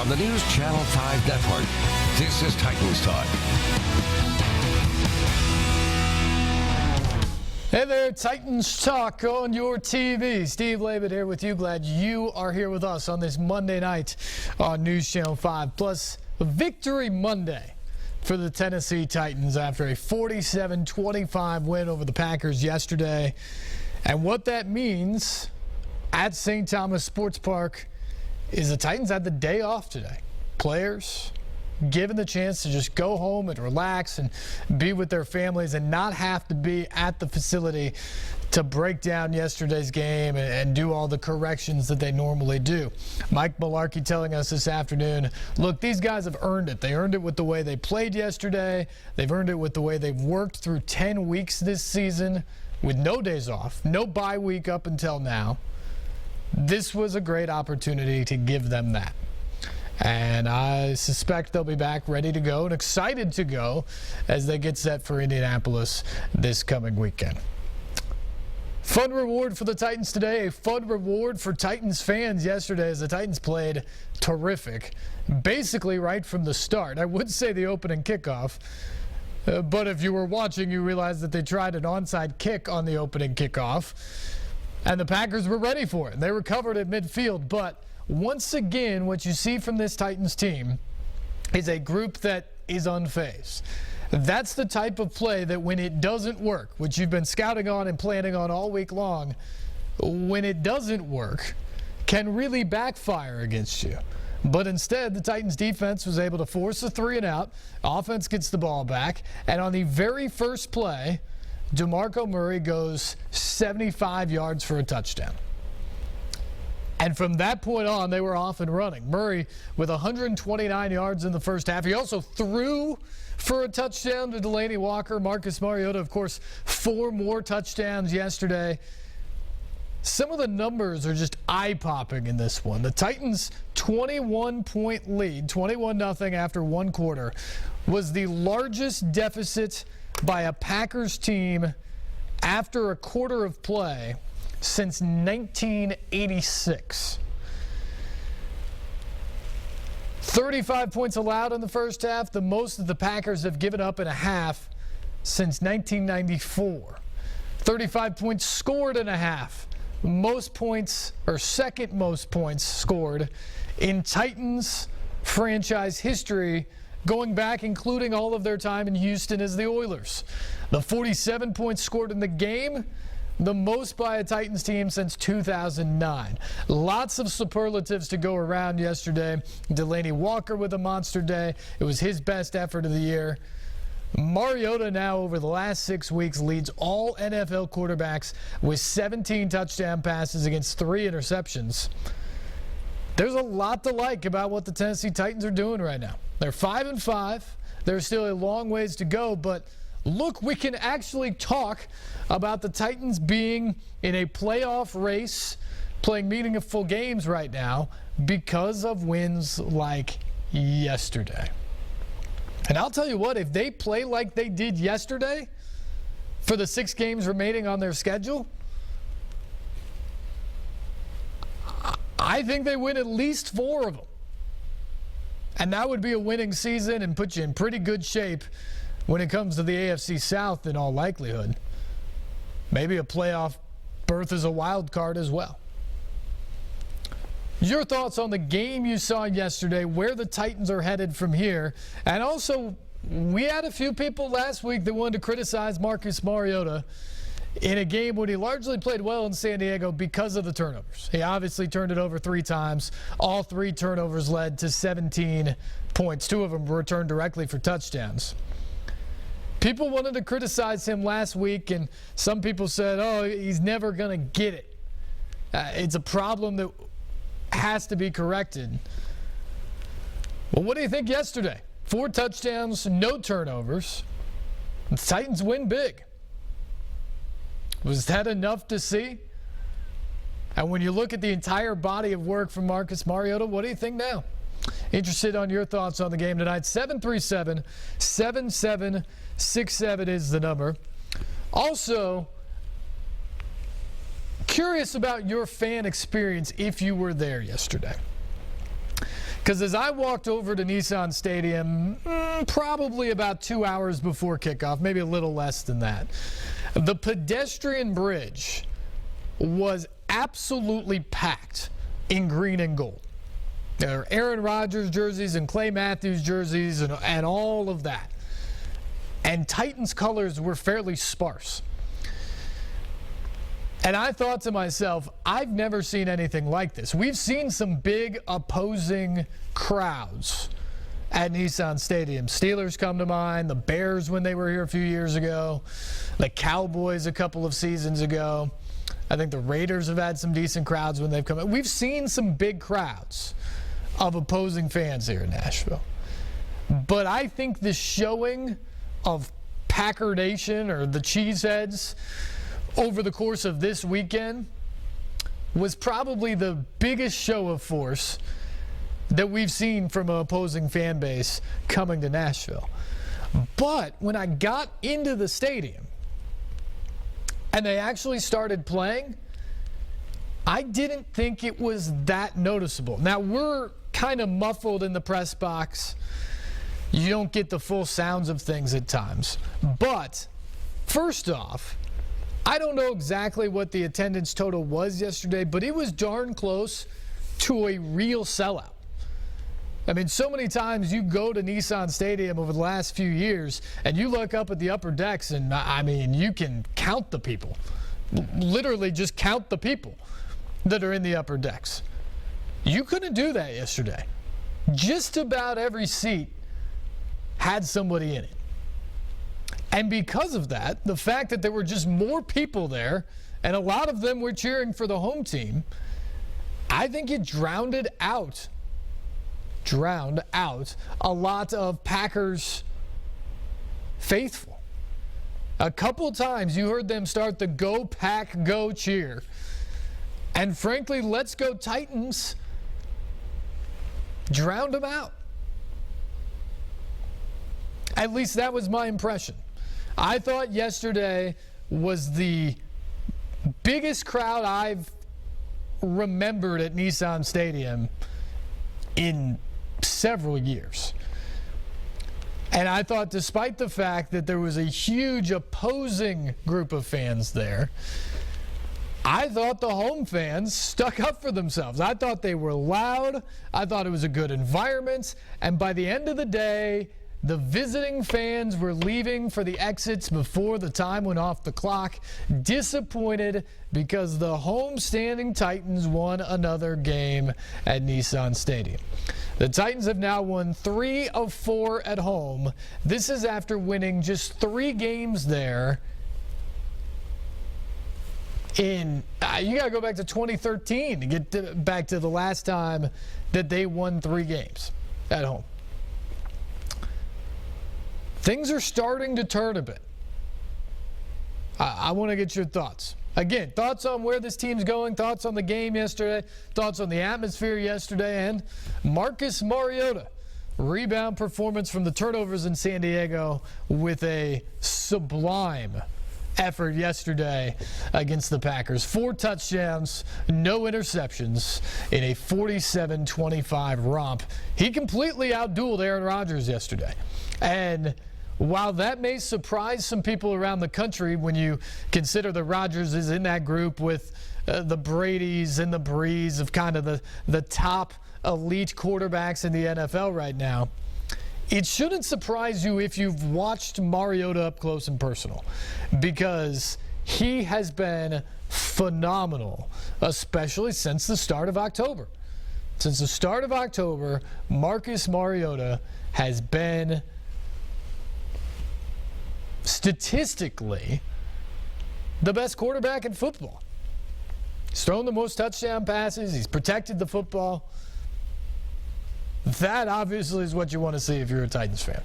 on the NewsChannel 5 network. This is Titans Talk. Hey there, Titans Talk on your TV. Steve Labott here with you. Glad you are here with us on this Monday night on News Channel 5. Plus, a Victory Monday for the Tennessee Titans after a 47-25 win over the Packers yesterday. And what that means at St. Thomas Sports Park is the Titans had the day off today. Players given the chance to just go home and relax and be with their families and not have to be at the facility to break down yesterday's game and do all the corrections that they normally do. Mike Mularkey telling us this afternoon, look, these guys have earned it. They earned it with the way they played yesterday. They've earned it with the way they've worked through 10 weeks this season with no days off, no bye week up until now. This was a great opportunity to give them that. And I suspect they'll be back ready to go and excited to go as they get set for Indianapolis this coming weekend. Fun reward for the Titans today. A fun reward for Titans fans yesterday as the Titans played terrific, basically right from the start. I would say the opening kickoff, but if you were watching, you realized that they tried an onside kick on the opening kickoff, and the Packers were ready for it. They recovered at midfield, but once again, what you see from this Titans team is a group that is unfazed. That's the type of play that when it doesn't work, which you've been scouting on and planning on all week long, when it doesn't work, can really backfire against you. But instead, the Titans defense was able to force a 3-and-out. Offense gets the ball back. And on the very first play, DeMarco Murray goes 75 yards for a touchdown. And from that point on, they were off and running. Murray with 129 yards in the first half. He also threw for a touchdown to Delaney Walker. Marcus Mariota, of course, 4 more touchdowns yesterday. Some of the numbers are just eye-popping in this one. The Titans' 21-point lead, 21-0 after one quarter, was the largest deficit by a Packers team after a quarter of play since 1986. 35 points allowed in the first half, the most that the Packers have given up in a half since 1994. 35 points scored in a half, most points, or second most points scored in Titans franchise history, going back including all of their time in Houston as the Oilers. The 47 points scored in the game, the most by a Titans team since 2009. Lots of superlatives to go around yesterday. Delaney Walker with a monster day. It was his best effort of the year. Mariota now over the last 6 weeks leads all NFL quarterbacks with 17 touchdown passes against 3 interceptions. There's a lot to like about what the Tennessee Titans are doing right now. They're 5-5. There's still a long ways to go, but look, we can actually talk about the Titans being in a playoff race, playing meaningful games right now because of wins like yesterday. And I'll tell you what, if they play like they did yesterday for the 6 games remaining on their schedule, I think they win at least 4 of them. And that would be a winning season and put you in pretty good shape when it comes to the AFC South in all likelihood. Maybe a playoff berth is a wild card as well. Your thoughts on the game you saw yesterday, where the Titans are headed from here, and also we had a few people last week that wanted to criticize Marcus Mariota in a game when he largely played well in San Diego because of the turnovers. He obviously turned it over 3 times. All 3 turnovers led to 17 points. 2 of them were returned directly for touchdowns. People wanted to criticize him last week, and some people said, oh, he's never going to get it. It's a problem that has to be corrected. Well, what do you think yesterday? 4 touchdowns, no turnovers. The Titans win big. Was that enough to see? And when you look at the entire body of work from Marcus Mariota, what do you think now? Interested on your thoughts on the game tonight. 737-7767 is the number. Also, curious about your fan experience if you were there yesterday. Because as I walked over to Nissan Stadium, probably about 2 hours before kickoff, maybe a little less than that, the pedestrian bridge was absolutely packed in green and gold. There are Aaron Rodgers jerseys and Clay Matthews jerseys and all of that. And Titans colors were fairly sparse. And I thought to myself, I've never seen anything like this. We've seen some big opposing crowds at Nissan Stadium. Steelers come to mind, the Bears when they were here a few years ago, the Cowboys a couple of seasons ago. I think the Raiders have had some decent crowds when they've come in. We've seen some big crowds of opposing fans here in Nashville. But I think the showing of Packer Nation or the Cheeseheads over the course of this weekend was probably the biggest show of force that we've seen from an opposing fan base coming to Nashville. But when I got into the stadium and they actually started playing, I didn't think it was that noticeable. Now, we're kind of muffled in the press box. You don't get the full sounds of things at times. But first off, I don't know exactly what the attendance total was yesterday, but it was darn close to a real sellout. I mean, so many times you go to Nissan Stadium over the last few years and you look up at the upper decks and, I mean, you can count the people. Literally just count the people that are in the upper decks. You couldn't do that yesterday. Just about every seat had somebody in it. And because of that, the fact that there were just more people there, and a lot of them were cheering for the home team, I think it drowned out a lot of Packers faithful. A couple times you heard them start the Go Pack Go cheer. And frankly, Let's Go Titans drowned them out. At least that was my impression. I thought yesterday was the biggest crowd I've remembered at Nissan Stadium in several years. And I thought despite the fact that there was a huge opposing group of fans there, I thought the home fans stuck up for themselves. I thought they were loud. I thought it was a good environment. And by the end of the day, the visiting fans were leaving for the exits before the time went off the clock, disappointed because the home-standing Titans won another game at Nissan Stadium. The Titans have now won 3 of 4 at home. This is after winning just 3 games there you got to go back to 2013 to get back to the last time that they won 3 games at home. Things are starting to turn a bit. I want to get your thoughts. Again, thoughts on where this team's going, thoughts on the game yesterday, thoughts on the atmosphere yesterday, and Marcus Mariota. Rebound performance from the turnovers in San Diego with a sublime effort yesterday against the Packers. 4 touchdowns, no interceptions in a 47-25 romp. He completely outdueled Aaron Rodgers yesterday. And while that may surprise some people around the country when you consider that Rodgers is in that group with the Bradys and the Brees of kind of the top elite quarterbacks in the NFL right now, it shouldn't surprise you if you've watched Mariota up close and personal, because he has been phenomenal, especially since the start of October. Since the start of October, Marcus Mariota has been statistically the best quarterback in football. He's thrown the most touchdown passes. He's protected the football. That obviously is what you want to see if you're a Titans fan.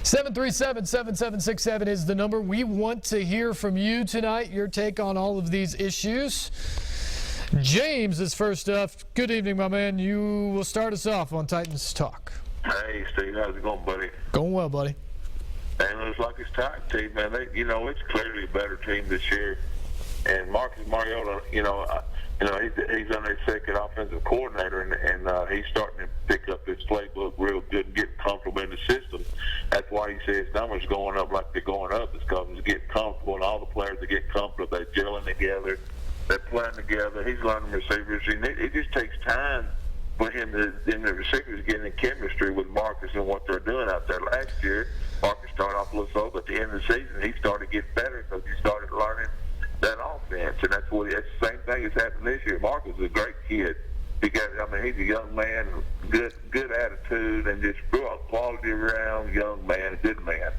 737-7767 is the number. We want to hear from you tonight, your take on all of these issues. James is first up. Good evening, my man. You will start us off on Titans Talk. Hey, Steve. How's it going, buddy? Going well, buddy. And it looks like it's Titan team, man. It's clearly a better team this year. And Marcus Mariota, he's on their second offensive coordinator, and he's starting to pick up his playbook real good and get comfortable in the system. That's why he says numbers going up like they're going up. It's because he's getting comfortable, and all the players that get comfortable, they're gelling together, they're playing together. He's learning receivers, and it just takes time for him and the receivers getting in chemistry with Marcus and what they're doing out there. Last year, Marcus started off a little slow, but at the end of the season, he started getting better because he started learning that offense, and that's the same thing that's happened this year. Marcus is a great kid. He's a young man, good attitude, and just grew up quality around, young man, a good man.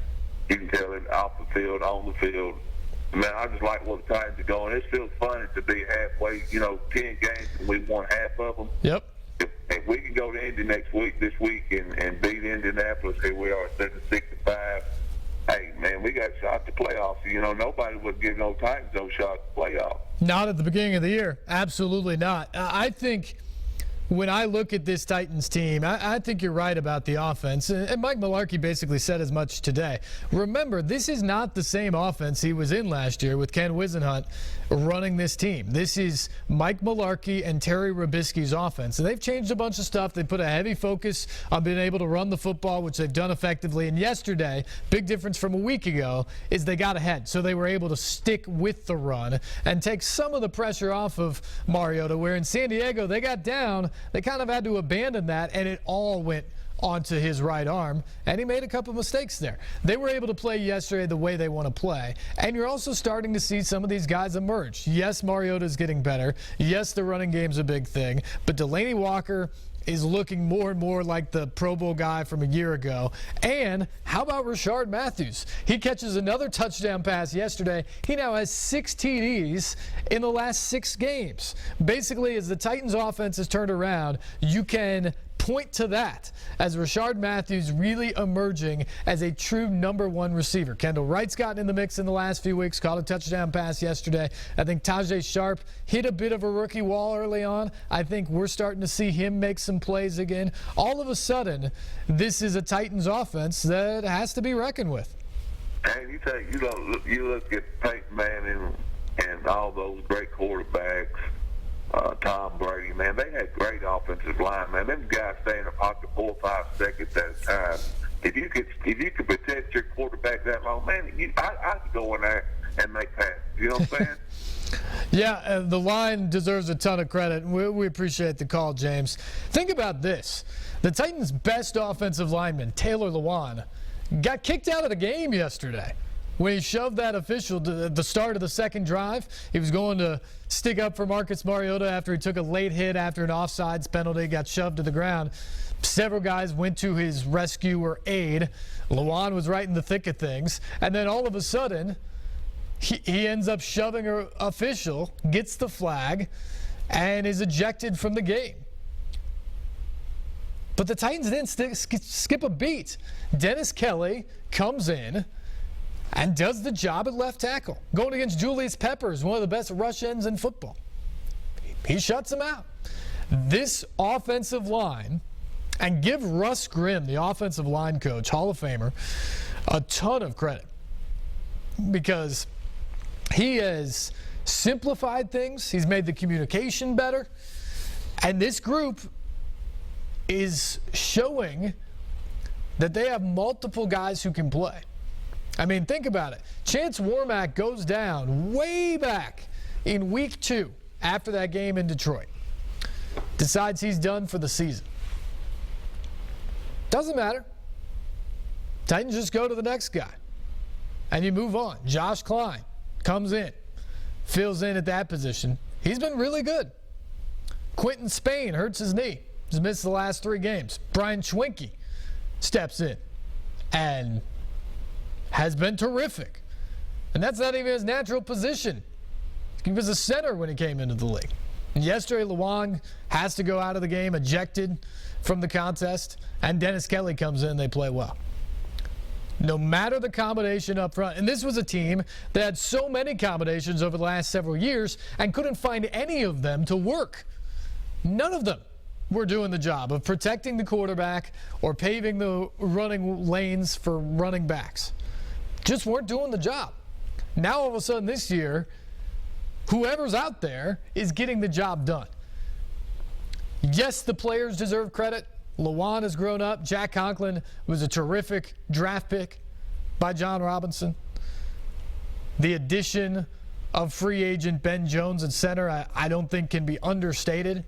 You can tell it off the field, on the field. Man, I just like where the Titans are going. It feels funny to be halfway, 10 games, and we won half of them. Yep. If we can go to Indy this week, and beat Indianapolis, here we are, 7-6-5. Hey, man, we got a shot to playoffs. Nobody would give no Titans no shot to playoffs. Not at the beginning of the year. Absolutely not. I think when I look at this Titans team, I think you're right about the offense. And Mike Mularkey basically said as much today. Remember, this is not the same offense he was in last year with Ken Wisenhunt running this team. This is Mike Mularkey and Terry Robisky's offense. And they've changed a bunch of stuff. They put a heavy focus on being able to run the football, which they've done effectively. And yesterday, big difference from a week ago, is they got ahead. So they were able to stick with the run and take some of the pressure off of Mariota, where in San Diego, they got down. They kind of had to abandon that, and it all went onto his right arm, and he made a couple mistakes there. They were able to play yesterday the way they want to play, and you're also starting to see some of these guys emerge. Yes, Mariota's getting better. Yes, the running game's a big thing, but Delanie Walker is looking more and more like the Pro Bowl guy from a year ago. And how about Rashard Matthews? He catches another touchdown pass yesterday. He now has 6 TDs in the last 6 games. Basically, as the Titans offense has turned around, you can point to that as Rashard Matthews really emerging as a true number 1 receiver. Kendall Wright's gotten in the mix in the last few weeks, caught a touchdown pass yesterday. I think Tajay Sharp hit a bit of a rookie wall early on. I think we're starting to see him make some plays again. All of a sudden, this is a Titans offense that has to be reckoned with. And you look at Peyton Manning and all those great quarterbacks, Tom Brady, man, they had great offensive line, man. Them guys stay in the pocket 4 or 5 seconds at a time. If you could protect your quarterback that long, man, I could go in there and make passes. You know what I'm saying? Yeah, the line deserves a ton of credit. We appreciate the call, James. Think about this. The Titans' best offensive lineman, Taylor Lewan, got kicked out of the game yesterday when he shoved that official to the start of the second drive. He was going to stick up for Marcus Mariota after he took a late hit after an offsides penalty, got shoved to the ground. Several guys went to his rescue or aid. Lewan was right in the thick of things. And then all of a sudden, he ends up shoving an official, gets the flag, and is ejected from the game. But the Titans didn't skip a beat. Dennis Kelly comes in and does the job at left tackle, going against Julius Peppers, one of the best rush ends in football. He shuts him out. This offensive line, and give Russ Grimm, the offensive line coach, Hall of Famer, a ton of credit, because he has simplified things. He's made the communication better. And this group is showing that they have multiple guys who can play. I mean, think about it. Chance Warmack goes down way back in week 2 after that game in Detroit. Decides he's done for the season. Doesn't matter. Titans just go to the next guy. And you move on. Josh Klein comes in, fills in at that position. He's been really good. Quentin Spain hurts his knee. He's missed the last 3 games. Brian Schwenke steps in and has been terrific. And that's not even his natural position. He was a center when he came into the league. And yesterday, Lewan has to go out of the game, ejected from the contest, and Dennis Kelly comes in, they play well. No matter the combination up front, and this was a team that had so many combinations over the last several years and couldn't find any of them to work. None of them were doing the job of protecting the quarterback or paving the running lanes for running backs. Just weren't doing the job. Now all of a sudden this year, whoever's out there is getting the job done. Yes, the players deserve credit. Lawan has grown up. Jack Conklin was a terrific draft pick by John Robinson. The addition of free agent Ben Jones at center, I don't think can be understated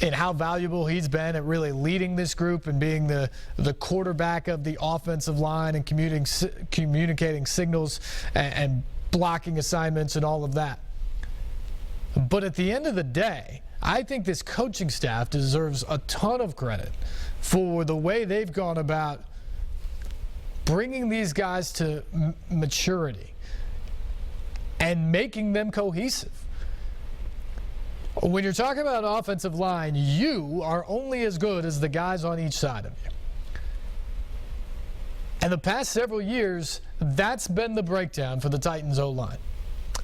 in how valuable he's been at really leading this group and being the quarterback of the offensive line and communicating signals and blocking assignments and all of that. But at the end of the day, I think this coaching staff deserves a ton of credit for the way they've gone about bringing these guys to maturity and making them cohesive. When you're talking about offensive line, you are only as good as the guys on each side of you. And the past several years, that's been the breakdown for the Titans O-line.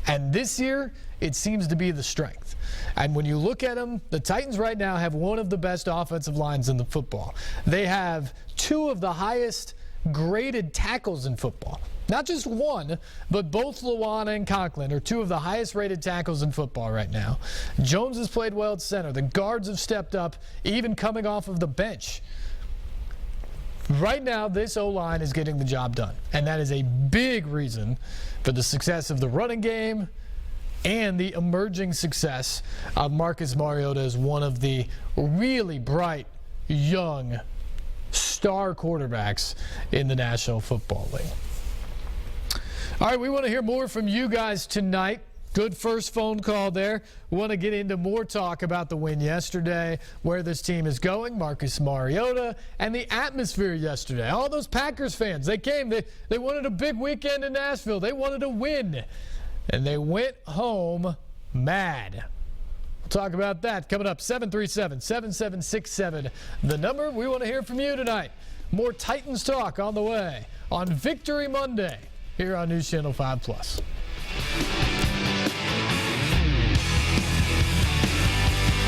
And this year, it seems to be the strength. And when you look at them, the Titans right now have one of the best offensive lines in the football. They have two of the highest graded tackles in football. Not just one, but both Lawan and Conklin are two of the highest rated tackles in football right now. Jones has played well at center. The guards have stepped up, even coming off of the bench. Right now, this O-line is getting the job done. And that is a big reason for the success of the running game and the emerging success of Marcus Mariota as one of the really bright, young, star quarterbacks in the National Football League. All right, we want to hear more from you guys tonight. Good first phone call there. We want to get into more talk about the win yesterday, where this team is going, Marcus Mariota, and the atmosphere yesterday. All those Packers fans, they came. They wanted a big weekend in Nashville. They wanted to win, and they went home mad. We'll talk about that coming up. 737-7767, the number. We want to hear from you tonight. More Titans talk on the way on Victory Monday here on News Channel 5+.